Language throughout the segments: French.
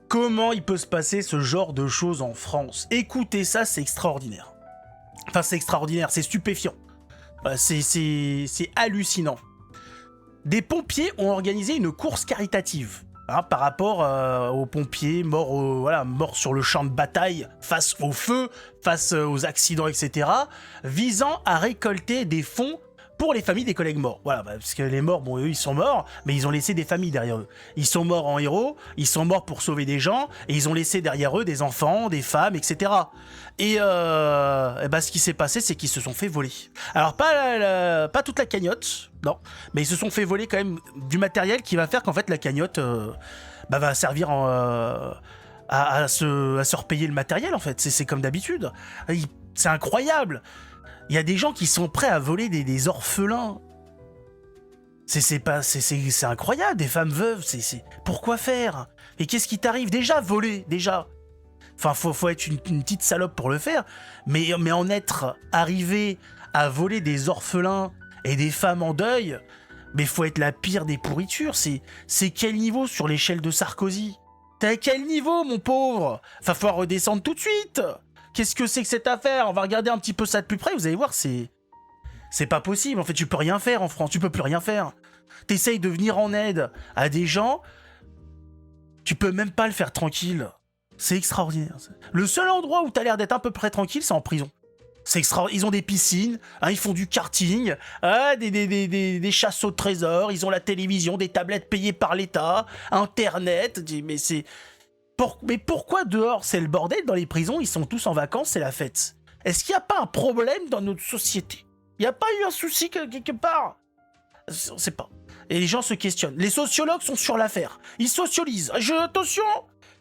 Comment il peut se passer ce genre de choses en France? Écoutez ça, c'est extraordinaire. Enfin, c'est extraordinaire, c'est stupéfiant. C'est hallucinant. Des pompiers ont organisé une course caritative par rapport aux pompiers morts sur le champ de bataille, face au feu, face aux accidents, etc., visant à récolter des fonds pour les familles des collègues morts. Voilà, parce que les morts, bon, eux, ils sont morts, mais ils ont laissé des familles derrière eux. Ils sont morts en héros, ils sont morts pour sauver des gens, et ils ont laissé derrière eux des enfants, des femmes, etc. Et ce qui s'est passé, c'est qu'ils se sont fait voler. Alors, pas toute la cagnotte, non, mais ils se sont fait voler quand même du matériel qui va faire qu'en fait, la cagnotte va servir à se repayer le matériel, en fait. C'est comme d'habitude. C'est incroyable. Il y a des gens qui sont prêts à voler des orphelins. C'est incroyable, des femmes veuves. Pourquoi faire? Et qu'est-ce qui t'arrive? Déjà, voler, déjà. Enfin, faut être une petite salope pour le faire. Mais en être arrivé à voler des orphelins et des femmes en deuil, mais faut être la pire des pourritures. C'est quel niveau sur l'échelle de Sarkozy? T'es à quel niveau, mon pauvre? Enfin, faut redescendre tout de suite. Qu'est-ce que c'est que cette affaire? On va regarder un petit peu ça de plus près, vous allez voir, c'est pas possible. En fait, tu peux rien faire en France, tu peux plus rien faire. T'essayes de venir en aide à des gens, tu peux même pas le faire tranquille. C'est extraordinaire. Le seul endroit où t'as l'air d'être à peu près tranquille, c'est en prison. C'est extraordinaire. Ils ont des piscines, ils font du karting, des chasses au trésor, ils ont la télévision, des tablettes payées par l'État, Internet, mais pourquoi dehors c'est le bordel? Dans les prisons, ils sont tous en vacances, c'est la fête. Est-ce qu'il n'y a pas un problème dans notre société? Il n'y a pas eu un souci quelque part? On ne sait pas. Et les gens se questionnent. Les sociologues sont sur l'affaire. Ils socialisent. Attention,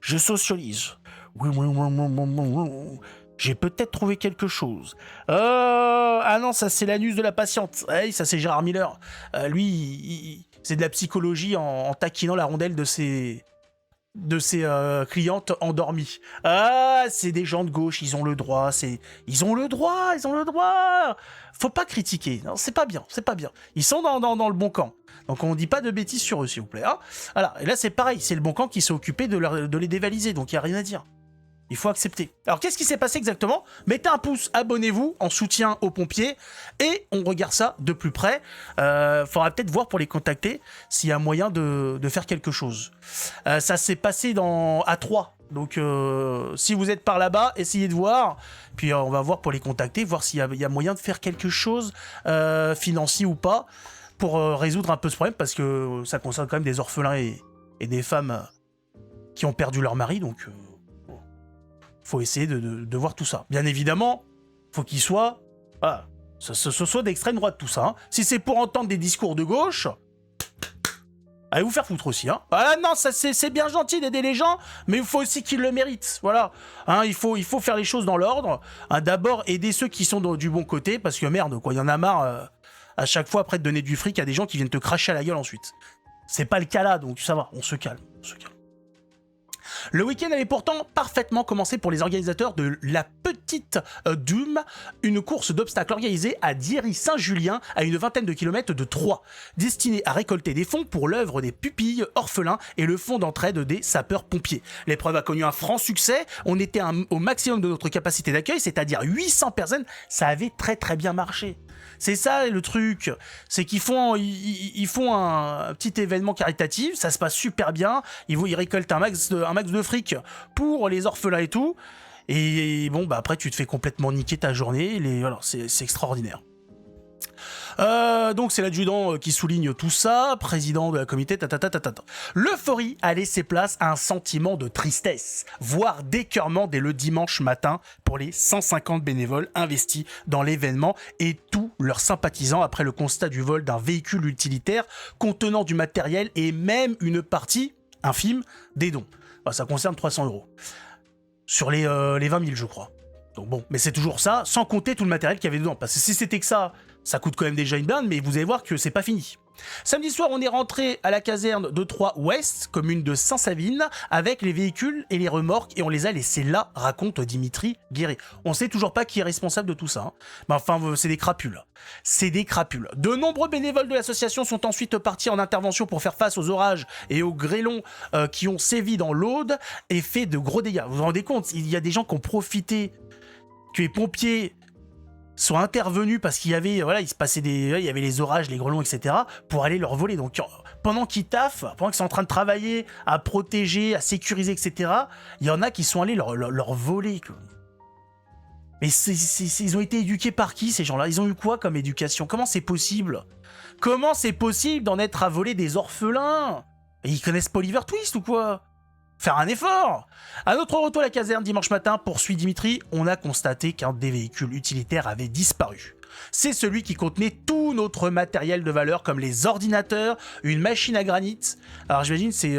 je socialise. Oui. J'ai peut-être trouvé quelque chose. Ah non, ça c'est l'anus de la patiente. Hey, ça c'est Gérard Miller. Lui, c'est de la psychologie en taquinant la rondelle de ses clientes endormies. Ah, c'est des gens de gauche, ils ont le droit, ils ont le droit. Faut pas critiquer, non, c'est pas bien. Ils sont dans le bon camp. Donc on dit pas de bêtises sur eux, s'il vous plaît. Hein, voilà, et là c'est pareil, c'est le bon camp qui s'est occupé de les dévaliser, donc il y a rien à dire. Il faut accepter. Alors, qu'est-ce qui s'est passé exactement? Mettez un pouce, abonnez-vous en soutien aux pompiers et on regarde ça de plus près. Faudra peut-être voir pour les contacter s'il y a moyen de faire quelque chose. Ça s'est passé à 3. Donc, si vous êtes par là-bas, essayez de voir. Puis, on va voir pour les contacter, voir s'il y a moyen de faire quelque chose, financier ou pas, pour résoudre un peu ce problème parce que ça concerne quand même des orphelins et des femmes qui ont perdu leur mari. Donc, faut essayer de voir tout ça. Bien évidemment, faut qu'il soit... Voilà, ce soit d'extrême droite tout ça. Hein. Si c'est pour entendre des discours de gauche, allez vous faire foutre aussi. Hein. Voilà, non, ça c'est bien gentil d'aider les gens, mais il faut aussi qu'ils le méritent. Voilà. Hein, il faut faire les choses dans l'ordre. Hein, d'abord, aider ceux qui sont du bon côté, parce que merde, quoi, il y en a marre à chaque fois après de donner du fric à des gens qui viennent te cracher à la gueule ensuite. C'est pas le cas là, donc ça va, on se calme. Le week-end avait pourtant parfaitement commencé pour les organisateurs de la Petite Dume, une course d'obstacles organisée à Diery-Saint-Julien, à une vingtaine de kilomètres de Troyes, destinée à récolter des fonds pour l'œuvre des pupilles orphelins et le fonds d'entraide des sapeurs-pompiers. L'épreuve a connu un franc succès, on était au maximum de notre capacité d'accueil, c'est-à-dire 800 personnes, ça avait très très bien marché. C'est ça le truc, c'est qu'ils font un petit événement caritatif, ça se passe super bien, ils récoltent un max de fric pour les orphelins et tout, et bon bah après tu te fais complètement niquer ta journée, voilà, c'est extraordinaire. Donc c'est l'adjudant qui souligne tout ça, président de la comité, L'euphorie a laissé place à un sentiment de tristesse, voire d'écœurement dès le dimanche matin pour les 150 bénévoles investis dans l'événement et tous leurs sympathisants après le constat du vol d'un véhicule utilitaire contenant du matériel et même une partie infime des dons. Bah, ça concerne 300 € sur les 20 000 je crois. Donc bon, mais c'est toujours ça, sans compter tout le matériel qu'il y avait dedans. Parce que si c'était que ça coûte quand même déjà une blinde, mais vous allez voir que c'est pas fini. Samedi soir, on est rentré à la caserne de Troyes-Ouest, commune de Saint-Savine, avec les véhicules et les remorques, et on les a laissés là, raconte Dimitri Guéret. On sait toujours pas qui est responsable de tout ça, hein. Mais enfin, c'est des crapules. C'est des crapules. De nombreux bénévoles de l'association sont ensuite partis en intervention pour faire face aux orages et aux grêlons qui ont sévi dans l'Aude et fait de gros dégâts. Vous vous rendez compte, il y a des gens qui ont profité que les pompiers sont intervenus parce qu'il y avait, voilà, il y avait les orages, les grêlons, etc., pour aller leur voler. Donc, pendant qu'ils taffent, pendant qu'ils sont en train de travailler à protéger, à sécuriser, etc., il y en a qui sont allés leur voler, quoi. Mais ils ont été éduqués par qui, ces gens-là? Ils ont eu quoi comme éducation? Comment c'est possible? Comment c'est possible d'en être à voler des orphelins? Et ils connaissent pas Oliver Twist ou quoi? Faire un effort! À notre retour à la caserne dimanche matin, poursuit Dimitri, on a constaté qu'un des véhicules utilitaires avait disparu. C'est celui qui contenait tout notre matériel de valeur comme les ordinateurs, une machine à granit, alors j'imagine c'est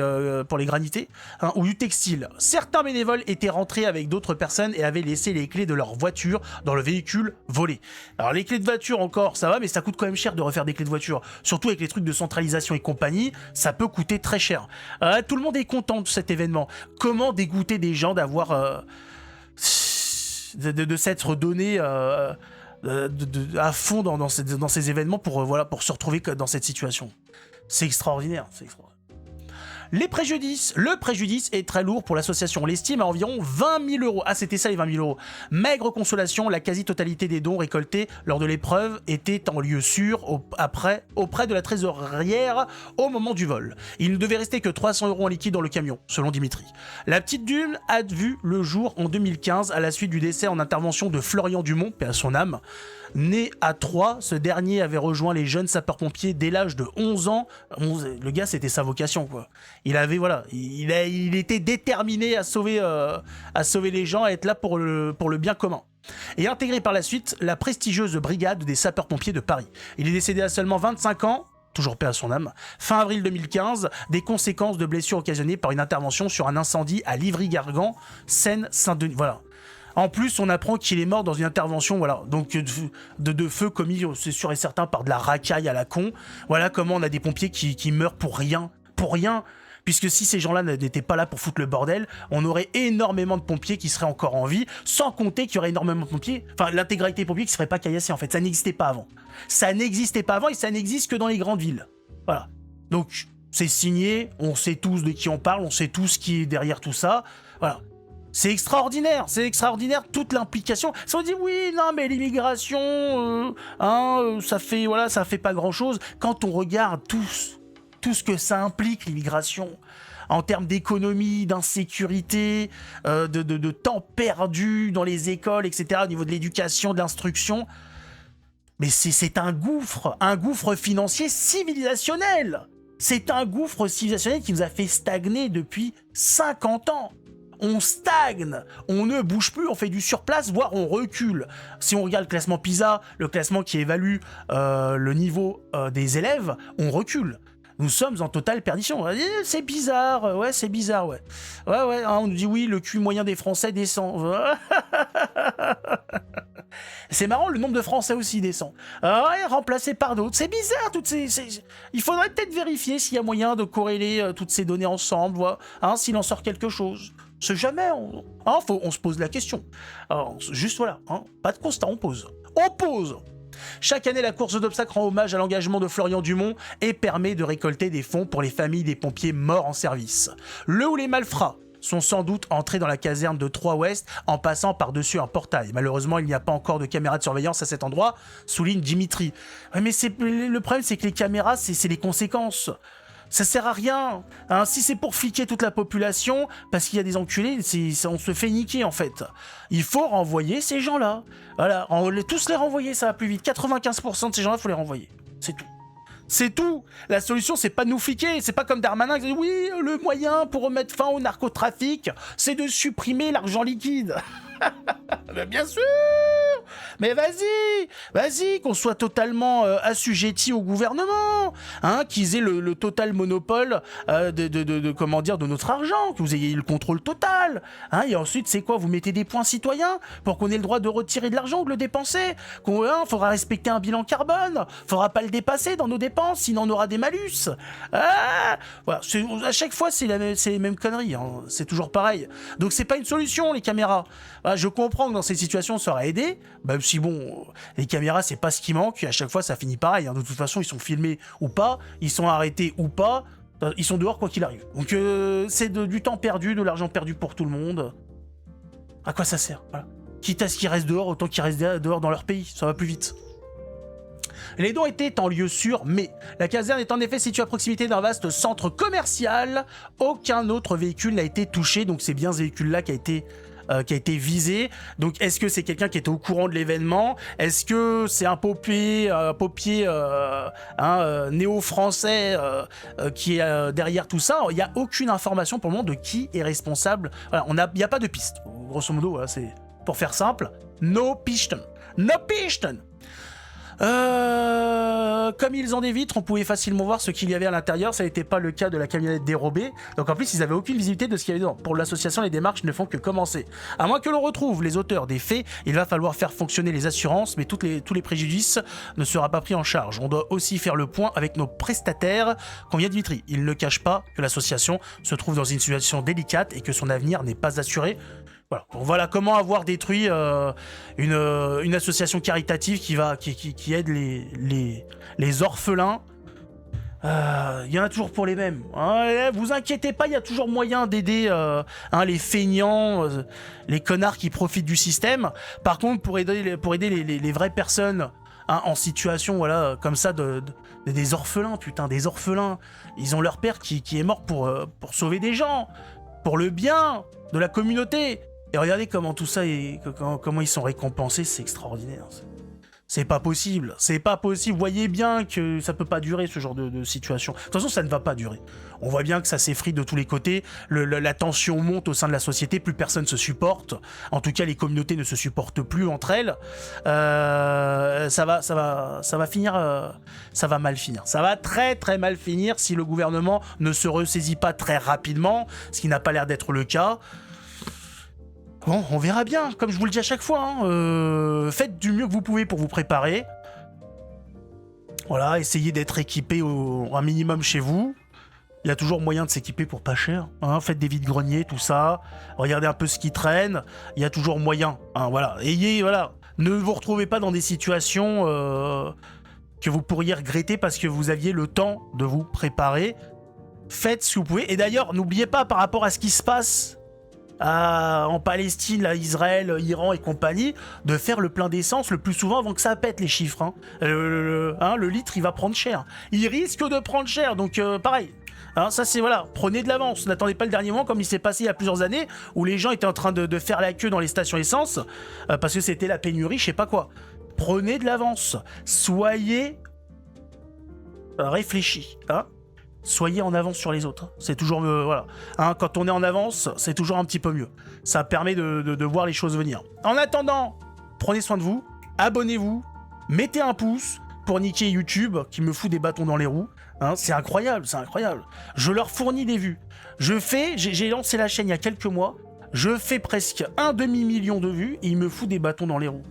pour les granités, hein, ou du textile. Certains bénévoles étaient rentrés avec d'autres personnes et avaient laissé les clés de leur voiture dans le véhicule volé. Alors les clés de voiture encore ça va, mais ça coûte quand même cher de refaire des clés de voiture, surtout avec les trucs de centralisation et compagnie, ça peut coûter très cher. Tout le monde est content de cet événement. Comment dégoûter des gens d'avoir de s'être donné à fond dans ces événements pour se retrouver dans cette situation. C'est extraordinaire, c'est extraordinaire. Le préjudice est très lourd pour l'association. On l'estime à environ 20 000 euros. Ah, c'était ça les 20 000 euros. Maigre consolation, la quasi-totalité des dons récoltés lors de l'épreuve était en lieu sûr auprès de la trésorière au moment du vol. Il ne devait rester que 300 euros en liquide dans le camion, selon Dimitri. La petite dune a vu le jour en 2015 à la suite du décès en intervention de Florian Dumont, paix à son âme. Né à Troyes, ce dernier avait rejoint les jeunes sapeurs-pompiers dès l'âge de 11 ans. Le gars, c'était sa vocation, quoi. Il avait, voilà, il était déterminé à sauver les gens, à être là pour le bien commun. Et intégré par la suite la prestigieuse brigade des sapeurs-pompiers de Paris. Il est décédé à seulement 25 ans, toujours paix à son âme, fin avril 2015, des conséquences de blessures occasionnées par une intervention sur un incendie à Livry-Gargan, Seine-Saint-Denis. Voilà. En plus, on apprend qu'il est mort dans une intervention, voilà, donc de feu commis, c'est sûr et certain, par de la racaille à la con. Voilà comment on a des pompiers qui meurent pour rien, puisque si ces gens-là n'étaient pas là pour foutre le bordel, on aurait énormément de pompiers qui seraient encore en vie, sans compter qu'il y aurait énormément de pompiers, enfin l'intégralité des pompiers qui ne seraient pas caillassés en fait, ça n'existait pas avant. Ça n'existait pas avant et ça n'existe que dans les grandes villes. Voilà. Donc, c'est signé, on sait tous de qui on parle, on sait tous qui est derrière tout ça, voilà. C'est extraordinaire toute l'implication. Ça on dit oui, non mais l'immigration, ça fait pas grand chose. Quand on regarde tout ce que ça implique l'immigration, en termes d'économie, d'insécurité, de temps perdu dans les écoles, etc. Au niveau de l'éducation, de l'instruction, mais c'est un gouffre financier civilisationnel. C'est un gouffre civilisationnel qui nous a fait stagner depuis 50 ans. On stagne, on ne bouge plus, on fait du surplace, voire on recule. Si on regarde le classement PISA, le classement qui évalue le niveau des élèves, on recule. Nous sommes en totale perdition. C'est bizarre, ouais, c'est bizarre, ouais. Ouais, hein, on nous dit oui, le QI moyen des Français descend. C'est marrant, le nombre de Français aussi descend. Ouais, remplacé par d'autres. C'est bizarre, il faudrait peut-être vérifier s'il y a moyen de corréler toutes ces données ensemble, hein, s'il en sort quelque chose. C'est jamais, on se pose la question. Alors, juste voilà, hein, pas de constat, on pose. Chaque année, la course d'obstacles rend hommage à l'engagement de Florian Dumont et permet de récolter des fonds pour les familles des pompiers morts en service. Le ou les malfrats sont sans doute entrés dans la caserne de Troyes-Ouest en passant par-dessus un portail. Malheureusement, il n'y a pas encore de caméras de surveillance à cet endroit, souligne Dimitri. Ouais, mais le problème, c'est que les caméras, c'est les conséquences. Ça sert à rien, hein. Si c'est pour fliquer toute la population, parce qu'il y a des enculés, on se fait niquer en fait. Il faut renvoyer ces gens-là. Voilà, tous les renvoyer, ça va plus vite. 95% de ces gens-là, il faut les renvoyer. C'est tout. C'est tout. La solution, c'est pas de nous fliquer. C'est pas comme Darmanin qui dit oui, le moyen pour remettre fin au narcotrafic, c'est de supprimer l'argent liquide. Mais bien sûr. Mais vas-y, qu'on soit totalement assujetti au gouvernement, hein, qu'ils aient le total monopole de notre argent, que vous ayez le contrôle total. normal. Hein, et ensuite, c'est quoi? Vous mettez des points citoyens pour qu'on ait le droit de retirer de l'argent, de le dépenser. Faudra respecter un bilan carbone. Faudra pas le dépasser dans nos dépenses, sinon on aura des malus. Voilà, à chaque fois, c'est les mêmes conneries. Hein. C'est toujours pareil. Donc, c'est pas une solution, les caméras. Voilà, je comprends que dans ces situations, ça aurait aidé. Même si, bon, les caméras, c'est pas ce qui manque. Et à chaque fois, ça finit pareil. Hein. De toute façon, ils sont filmés ou pas. Ils sont arrêtés ou pas. Ils sont dehors quoi qu'il arrive. Donc c'est du temps perdu, de l'argent perdu pour tout le monde. À quoi ça sert? Voilà. Quitte à ce qu'ils restent dehors, autant qu'ils restent dehors dans leur pays. Ça va plus vite. Les dons étaient en lieu sûr, mais la caserne est en effet située à proximité d'un vaste centre commercial. Aucun autre véhicule n'a été touché, donc c'est bien ce véhicule-là qui a été visé. Donc est-ce que c'est quelqu'un qui était au courant de l'événement? Est-ce que c'est un paupier néo-français qui est derrière tout ça? Il n'y a aucune information pour le moment de qui est responsable. Voilà, il n'y a pas de piste. Grosso modo, voilà, c'est pour faire simple. No piston. No piston. Comme ils ont des vitres, on pouvait facilement voir ce qu'il y avait à l'intérieur. Ça n'était pas le cas de la camionnette dérobée. Donc en plus, ils n'avaient aucune visibilité de ce qu'il y avait dedans. Pour l'association, les démarches ne font que commencer. À moins que l'on retrouve les auteurs des faits, il va falloir faire fonctionner les assurances, mais tous les préjudices ne seront pas pris en charge. On doit aussi faire le point avec nos prestataires qu'on vient de Vitry. Ils ne cachent pas que l'association se trouve dans une situation délicate et que son avenir n'est pas assuré. Voilà. Donc voilà comment avoir détruit une association caritative qui aide les orphelins. Il y en a toujours pour les mêmes. Hein, vous inquiétez pas, il y a toujours moyen d'aider les feignants, les connards qui profitent du système. Par contre, pour aider les vraies personnes en situation comme ça, des orphelins, putain, des orphelins. Ils ont leur père qui est mort pour sauver des gens, pour le bien de la communauté. Et regardez comment tout ça comment ils sont récompensés, c'est extraordinaire. C'est pas possible, c'est pas possible. Vous voyez bien que ça peut pas durer ce genre de situation. De toute façon, ça ne va pas durer. On voit bien que ça s'effrite de tous les côtés. La tension monte au sein de la société, plus personne se supporte. En tout cas, les communautés ne se supportent plus entre elles. Ça va finir. Ça va mal finir. Ça va très très mal finir si le gouvernement ne se ressaisit pas très rapidement, ce qui n'a pas l'air d'être le cas. Bon, on verra bien, comme je vous le dis à chaque fois, hein, faites du mieux que vous pouvez pour vous préparer. Voilà, essayez d'être équipé un minimum chez vous. Il y a toujours moyen de s'équiper pour pas cher. Hein, faites des vides-greniers, tout ça. Regardez un peu ce qui traîne. Il y a toujours moyen. Hein, voilà. Ne vous retrouvez pas dans des situations que vous pourriez regretter parce que vous aviez le temps de vous préparer. Faites ce que vous pouvez. Et d'ailleurs, n'oubliez pas par rapport à ce qui se passe en Palestine, là, Israël, Iran et compagnie, de faire le plein d'essence le plus souvent avant que ça pète les chiffres. Hein. Le litre, il va prendre cher. Il risque de prendre cher, donc pareil. Hein, ça c'est prenez de l'avance. N'attendez pas le dernier moment comme il s'est passé il y a plusieurs années où les gens étaient en train de faire la queue dans les stations essence parce que c'était la pénurie, je sais pas quoi. Prenez de l'avance. Soyez réfléchis. Hein. Soyez en avance sur les autres. C'est toujours quand on est en avance, c'est toujours un petit peu mieux. Ça permet de voir les choses venir. En attendant, prenez soin de vous, abonnez-vous, mettez un pouce pour niquer YouTube qui me fout des bâtons dans les roues. Hein, c'est incroyable, c'est incroyable. Je leur fournis des vues. J'ai lancé la chaîne il y a quelques mois. Je fais presque 1 demi-million de vues et il me fout des bâtons dans les roues.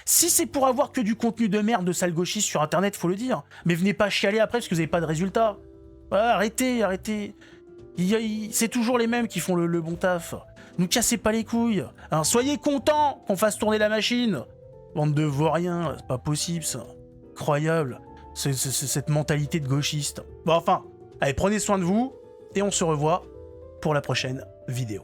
Si c'est pour avoir que du contenu de merde de sale gauchiste sur internet, faut le dire. Mais venez pas chialer après parce que vous n'avez pas de résultats. Voilà, arrêtez. C'est toujours les mêmes qui font le bon taf. Nous cassez pas les couilles. Hein, soyez contents qu'on fasse tourner la machine. Bande de vauriens, c'est pas possible ça. Incroyable. C'est cette mentalité de gauchiste. Bon enfin, allez, prenez soin de vous et on se revoit pour la prochaine vidéo.